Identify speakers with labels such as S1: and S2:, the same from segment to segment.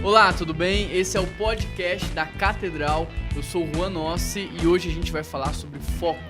S1: Olá, tudo bem? Esse é o podcast da Catedral. Eu sou o Juan Nossi e hoje a gente vai falar sobre foco.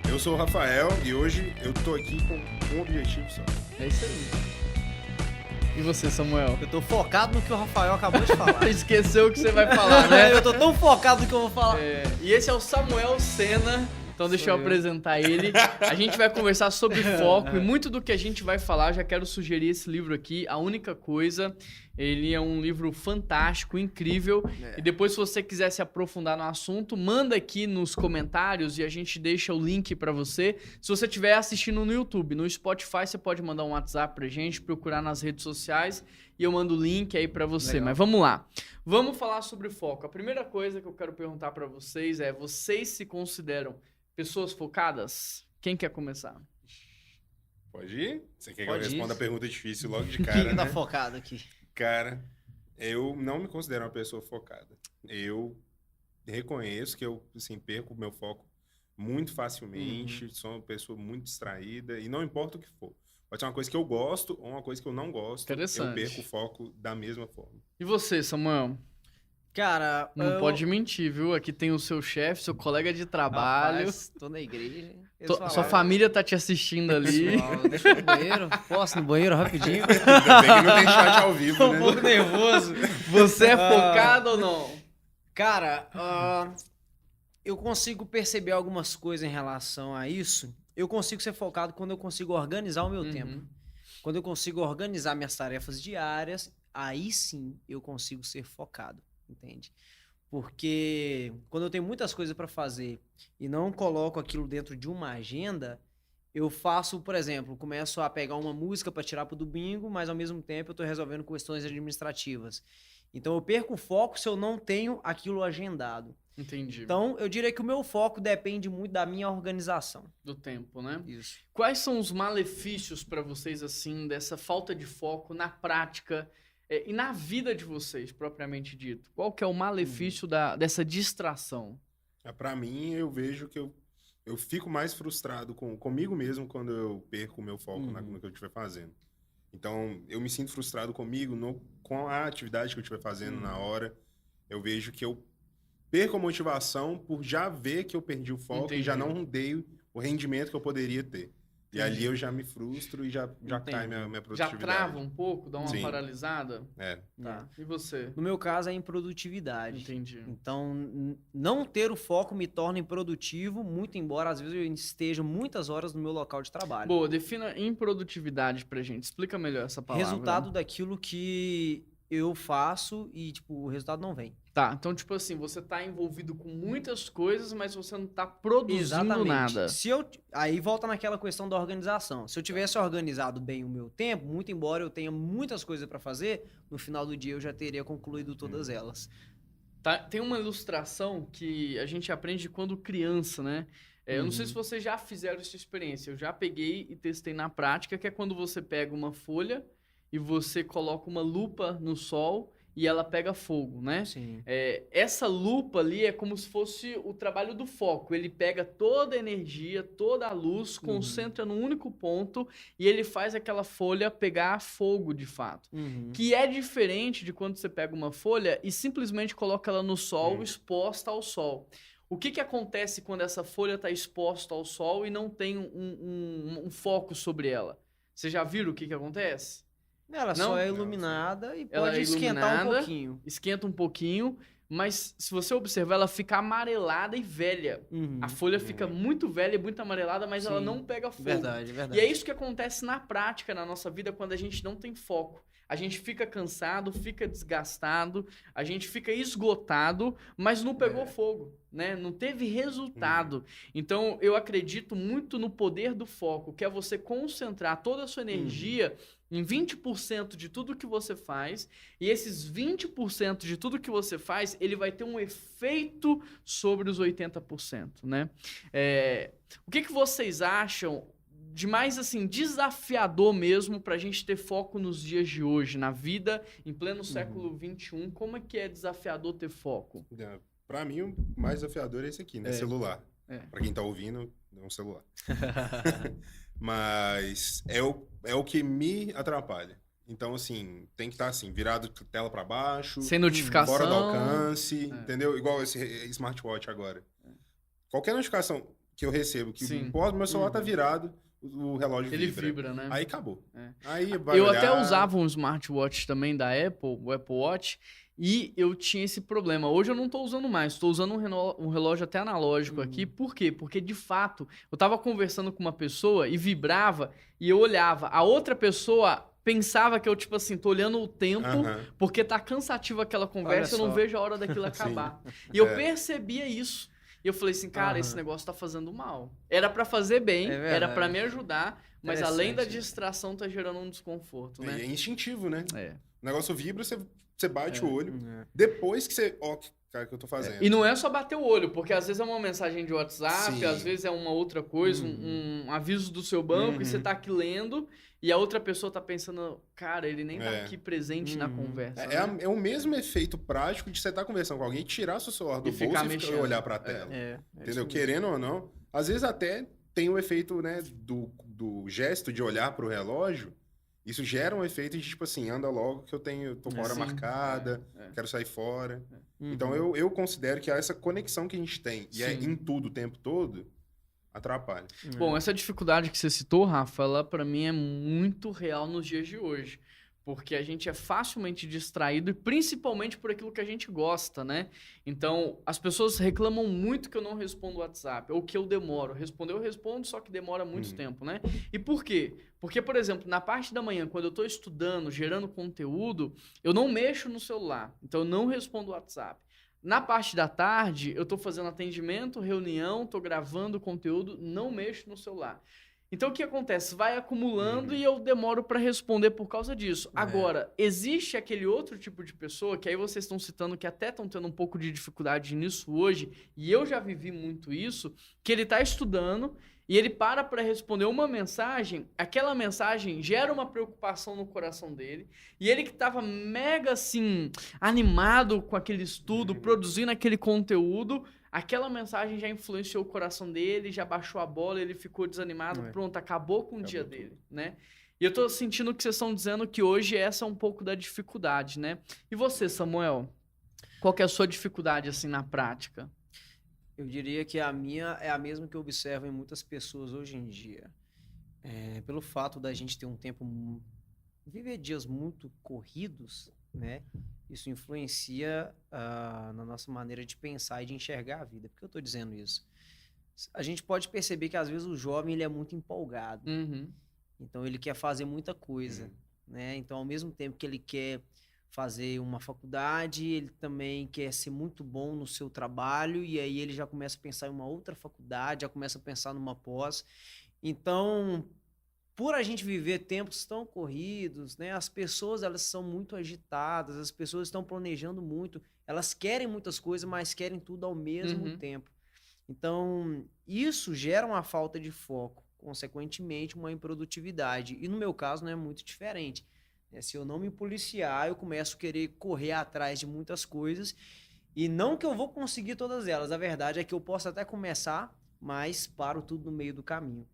S2: Eu sou o Rafael e hoje eu tô aqui com um objetivo só.
S1: É isso aí. E você, Samuel?
S3: Eu tô focado no que o Rafael acabou de falar.
S1: Esqueceu o que você vai falar, né?
S3: Eu tô tão focado no que eu vou falar.
S1: E esse é o Samuel Sena. Então deixa eu apresentar ele. A gente vai conversar sobre foco e muito do que a gente vai falar, já quero sugerir esse livro aqui, A Única Coisa. Ele é um livro fantástico, incrível. E depois, se você quiser se aprofundar no assunto, manda aqui nos comentários e a gente deixa o link pra você. Se você estiver assistindo no YouTube, no Spotify, você pode mandar um WhatsApp pra gente, procurar nas redes sociais e eu mando o link aí pra você. Legal. Mas vamos lá. Vamos falar sobre foco. A primeira coisa que eu quero perguntar pra vocês é: vocês se consideram pessoas focadas? Quem quer começar?
S2: Pode ir? Você quer que eu responda a pergunta difícil logo de
S3: Quem
S2: cara,
S3: tá
S2: né?
S3: focado aqui?
S2: Cara, eu não me considero uma pessoa focada. Eu reconheço que eu, assim, perco o meu foco muito facilmente, sou uma pessoa muito distraída e não importa o que for. Pode ser uma coisa que eu gosto ou uma coisa que eu não gosto, eu perco o foco da mesma forma.
S1: E você, Samuel?
S3: Cara,
S1: não pode mentir, viu? Aqui tem o seu chefe, seu colega de trabalho.
S3: Rapaz, tô na igreja.
S1: Sua família tá te assistindo ali.
S3: Pessoal, deixa eu ir no banheiro. Posso ir no banheiro rapidinho?
S2: Ainda bem que não tem chat ao vivo,
S3: Tô
S2: né?
S3: um pouco nervoso.
S1: Você é focado ou não?
S3: Cara, eu consigo perceber algumas coisas em relação a isso. Eu consigo ser focado quando eu consigo organizar o meu tempo. Quando eu consigo organizar minhas tarefas diárias, aí sim eu consigo ser focado. Entende? Porque quando eu tenho muitas coisas para fazer e não coloco aquilo dentro de uma agenda, eu faço, por exemplo, começo a pegar uma música para tirar pro domingo, mas ao mesmo tempo eu estou resolvendo questões administrativas. Então eu perco o foco se eu não tenho aquilo agendado.
S1: Entendi.
S3: Então eu diria que o meu foco depende muito da minha organização.
S1: Do tempo, né?
S3: Isso.
S1: Quais são os malefícios para vocês, assim, dessa falta de foco na prática e na vida de vocês, propriamente dito? Qual que é o malefício dessa distração?
S2: Pra mim, eu vejo que eu fico mais frustrado comigo mesmo quando eu perco o meu foco no que eu estiver fazendo. Então, eu me sinto frustrado comigo com a atividade que eu estiver fazendo na hora. Eu vejo que eu perco a motivação por já ver que eu perdi o foco. Entendi. E já não dei o rendimento que eu poderia ter. E ali eu já me frustro e já cai minha produtividade.
S1: Já trava um pouco, dá uma
S2: Sim.
S1: paralisada?
S3: Tá.
S1: E você?
S3: No meu caso é improdutividade.
S1: Entendi.
S3: Então, não ter o foco me torna improdutivo, muito embora às vezes eu esteja muitas horas no meu local de trabalho.
S1: Boa, defina improdutividade pra gente. Explica melhor essa palavra.
S3: Resultado daquilo que eu faço e, tipo, o resultado não vem.
S1: Tá, então, tipo assim, você tá envolvido com muitas coisas, mas você não tá produzindo nada.
S3: Aí volta naquela questão da organização. Se eu tivesse organizado bem o meu tempo, muito embora eu tenha muitas coisas para fazer, no final do dia eu já teria concluído todas elas.
S1: Tá, tem uma ilustração que a gente aprende quando criança, né? Eu não sei se vocês já fizeram essa experiência. Eu já peguei e testei na prática, que é quando você pega uma folha e você coloca uma lupa no sol e ela pega fogo, né?
S3: Sim.
S1: Essa lupa ali é como se fosse o trabalho do foco. Ele pega toda a energia, toda a luz, concentra num único ponto e ele faz aquela folha pegar fogo de fato. Que é diferente de quando você pega uma folha e simplesmente coloca ela no sol, exposta ao sol. O que acontece quando essa folha está exposta ao sol e não tem um foco sobre ela? Vocês já viram o que acontece?
S3: Ela só é iluminada e pode esquentar um pouquinho.
S1: Esquenta um pouquinho, mas se você observar, ela fica amarelada e velha. A folha fica muito velha e muito amarelada, mas ela não pega fogo.
S3: Verdade.
S1: E é isso que acontece na prática, na nossa vida, quando a gente não tem foco. A gente fica cansado, fica desgastado, a gente fica esgotado, mas não pegou fogo, né? Não teve resultado. Então, eu acredito muito no poder do foco, que é você concentrar toda a sua energia em 20% de tudo que você faz, e esses 20% de tudo que você faz, ele vai ter um efeito sobre os 80%, né? O que vocês acham de mais, assim, desafiador mesmo pra gente ter foco nos dias de hoje, na vida, em pleno século XXI? Como é que é desafiador ter foco?
S2: Pra mim, o mais desafiador é esse aqui, né? Celular. Pra quem tá ouvindo, é um celular. Mas é o que me atrapalha. Então, assim, tem que estar assim, virado tela para baixo,
S1: Sem notificação.
S2: fora do alcance, entendeu? Igual esse smartwatch agora. Qualquer notificação que eu recebo, que meu celular tá virado, o relógio
S1: Ele
S2: vibra.
S1: vibra, né?
S2: Aí acabou.
S1: É.
S2: Aí vai
S1: Eu
S2: olhar...
S1: até usava um smartwatch também da Apple, o Apple Watch, e eu tinha esse problema. Hoje eu não tô usando mais, tô usando um relógio até analógico aqui. Por quê? Porque, de fato, eu tava conversando com uma pessoa e vibrava, e eu olhava. A outra pessoa pensava que eu, tipo assim, tô olhando o tempo, porque tá cansativo aquela conversa, eu não vejo a hora daquilo acabar. E eu percebia isso. E eu falei assim, cara, esse negócio tá fazendo mal. Era pra fazer bem, era pra me ajudar, mas além da distração tá gerando um desconforto, né?
S2: É instintivo, né?
S1: É.
S2: O negócio vibra, você bate o olho. Depois que você... Ó, cara, que eu tô fazendo.
S1: E não é só bater o olho, porque às vezes é uma mensagem de WhatsApp, às vezes é uma outra coisa, um aviso do seu banco, e você tá aqui lendo, e a outra pessoa tá pensando, cara, ele nem tá aqui presente na conversa.
S2: É o mesmo efeito prático de você estar conversando com alguém, tirar seu celular do bolso e olhar pra tela. Entendeu? Querendo ou não. Às vezes até tem o efeito, né, do gesto de olhar pro relógio. Isso gera um efeito de, tipo assim, anda logo que eu tô com a hora marcada, quero sair fora. Então, eu considero que essa conexão que a gente tem, e é em tudo o tempo todo, atrapalha.
S1: Bom, essa dificuldade que você citou, Rafa, ela pra mim é muito real nos dias de hoje. Porque a gente é facilmente distraído e principalmente por aquilo que a gente gosta, né? Então, as pessoas reclamam muito que eu não respondo o WhatsApp, ou que eu demoro. Responder eu respondo, só que demora muito tempo, né? E por quê? Porque, por exemplo, na parte da manhã, quando eu tô estudando, gerando conteúdo, eu não mexo no celular. Então, eu não respondo o WhatsApp. Na parte da tarde, eu tô fazendo atendimento, reunião, tô gravando conteúdo, não mexo no celular. Então, o que acontece? Vai acumulando e eu demoro para responder por causa disso. Agora, existe aquele outro tipo de pessoa que aí vocês estão citando que até estão tendo um pouco de dificuldade nisso hoje, e eu já vivi muito isso, que ele tá estudando e ele para responder uma mensagem, aquela mensagem gera uma preocupação no coração dele, e ele que estava mega, assim, animado com aquele estudo, produzindo aquele conteúdo, aquela mensagem já influenciou o coração dele, já baixou a bola, ele ficou desanimado, pronto, acabou com o dia dele, né? E eu tô sentindo que vocês estão dizendo que hoje essa é um pouco da dificuldade, né? E você, Samuel? Qual que é a sua dificuldade, assim, na prática?
S3: Eu diria que a minha é a mesma que eu observo em muitas pessoas hoje em dia. Pelo fato da gente ter um tempo... viver dias muito corridos, né? Isso influencia na nossa maneira de pensar e de enxergar a vida. Por que eu estou dizendo isso? A gente pode perceber que às vezes o jovem ele é muito empolgado. Então ele quer fazer muita coisa, né? Então ao mesmo tempo que ele quer fazer uma faculdade, ele também quer ser muito bom no seu trabalho, e aí ele já começa a pensar em uma outra faculdade, já começa a pensar numa pós. Então, por a gente viver tempos tão corridos, né, as pessoas elas são muito agitadas, as pessoas estão planejando muito, elas querem muitas coisas, mas querem tudo ao mesmo tempo. Então, isso gera uma falta de foco, consequentemente uma improdutividade. E no meu caso não é muito diferente. Se eu não me policiar, eu começo a querer correr atrás de muitas coisas, e não que eu vou conseguir todas elas, a verdade é que eu posso até começar, mas paro tudo no meio do caminho.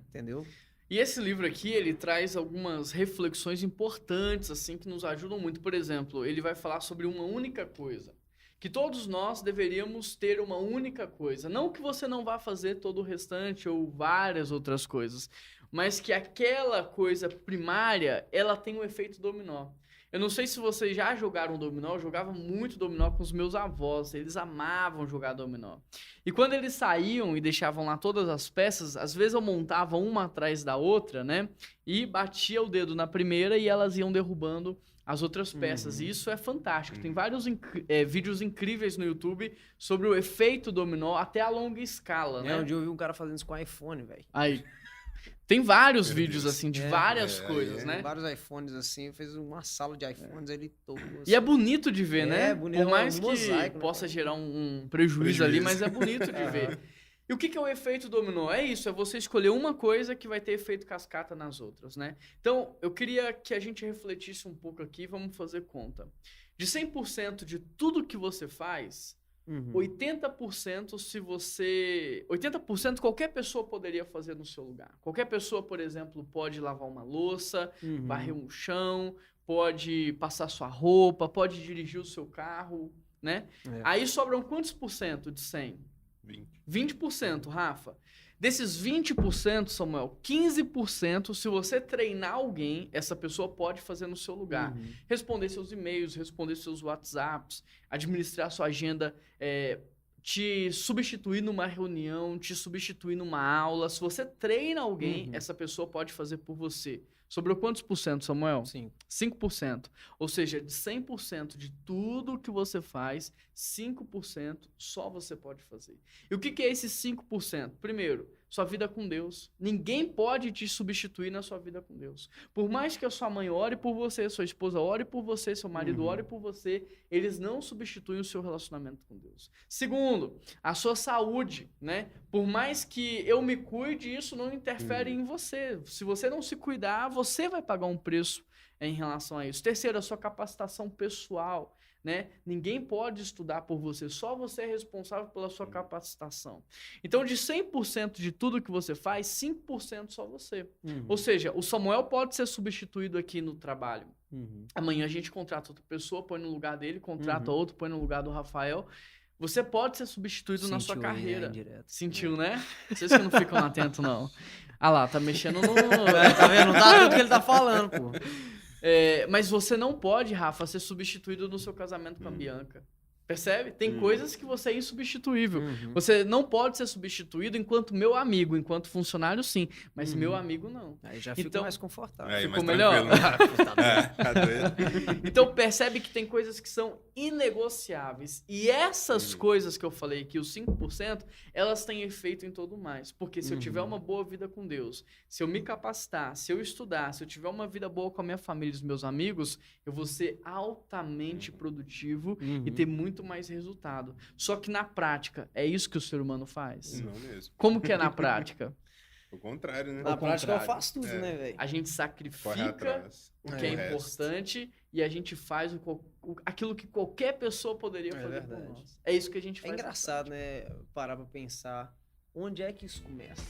S3: Entendeu?
S1: E esse livro aqui, ele traz algumas reflexões importantes, assim, que nos ajudam muito. Por exemplo, ele vai falar sobre uma única coisa. Que todos nós deveríamos ter uma única coisa. Não que você não vá fazer todo o restante ou várias outras coisas, mas que aquela coisa primária, ela tem um efeito dominó. Eu não sei se vocês já jogaram dominó, eu jogava muito dominó com os meus avós, eles amavam jogar dominó. E quando eles saíam e deixavam lá todas as peças, às vezes eu montava uma atrás da outra, né? E batia o dedo na primeira e elas iam derrubando as outras peças. E isso é fantástico. Tem vários vídeos incríveis no YouTube sobre o efeito dominó até a longa escala, né?
S3: Um dia eu vi um cara fazendo isso com iPhone, velho.
S1: Aí... Tem vários vídeos, assim, de várias coisas, né?
S3: Vários iPhones, assim, fez uma sala de iPhones, ele tocou. Assim.
S1: E é bonito de ver, né?
S3: Bonito,
S1: por mais que
S3: mosaico,
S1: possa gerar um prejuízo ali, mas é bonito de ver. E o que é o efeito dominó? É isso, é você escolher uma coisa que vai ter efeito cascata nas outras, né? Então, eu queria que a gente refletisse um pouco aqui, vamos fazer conta. De 100% de tudo que você faz, 80% se você... 80% qualquer pessoa poderia fazer no seu lugar. Qualquer pessoa, por exemplo, pode lavar uma louça, varrer um chão, pode passar sua roupa, pode dirigir o seu carro, né? Aí sobram quantos por cento de 100? 20%, Rafa. Desses 20%, Samuel, 15%, se você treinar alguém, essa pessoa pode fazer no seu lugar. Responder seus e-mails, responder seus WhatsApps, administrar sua agenda, te substituir numa reunião, te substituir numa aula. Se você treina alguém, essa pessoa pode fazer por você. Sobrou quantos por cento, Samuel? 5%. Ou seja, de 100% de tudo que você faz, 5% só você pode fazer. E o que é esse 5%? Primeiro, sua vida com Deus. Ninguém pode te substituir na sua vida com Deus. Por mais que a sua mãe ore por você, sua esposa ore por você, seu marido ore por você, eles não substituem o seu relacionamento com Deus. Segundo, a sua saúde, né? Por mais que eu me cuide, isso não interfere em você. Se você não se cuidar, você vai pagar um preço em relação a isso. Terceiro, a sua capacitação pessoal, né? Ninguém pode estudar por você, só você é responsável pela sua capacitação. Então, de 100% de tudo que você faz, 5% só você. Ou seja, o Samuel pode ser substituído aqui no trabalho. Amanhã a gente contrata outra pessoa, põe no lugar dele, contrata outro, põe no lugar do Rafael. Você pode ser substituído na sua carreira. Sentiu, né? Vocês que não ficam atentos, não. Ah lá, tá mexendo no...
S3: Tá vendo? Não tá tudo que ele tá falando, pô.
S1: Mas você não pode, Rafa, ser substituído no seu casamento com a Bianca. Percebe? Tem coisas que você é insubstituível. Você não pode ser substituído enquanto meu amigo, enquanto funcionário, sim. Mas meu amigo, não.
S3: Aí já fica mais confortável.
S1: Ficou melhor? Então percebe que tem coisas que são inegociáveis. E essas coisas que eu falei aqui, os 5%, elas têm efeito em todo mais. Porque se eu tiver uma boa vida com Deus, se eu me capacitar, se eu estudar, se eu tiver uma vida boa com a minha família e os meus amigos, eu vou ser altamente produtivo e ter muito mais resultado. Só que na prática, é isso que o ser humano faz?
S2: Não mesmo.
S1: Como que é na prática?
S2: O contrário, né?
S3: Na prática eu faço tudo, né, velho?
S1: A gente sacrifica o que é importante e a gente faz aquilo que qualquer pessoa poderia fazer por nós. É isso que a gente faz.
S3: É engraçado, né? Parar pra pensar onde é que isso começa.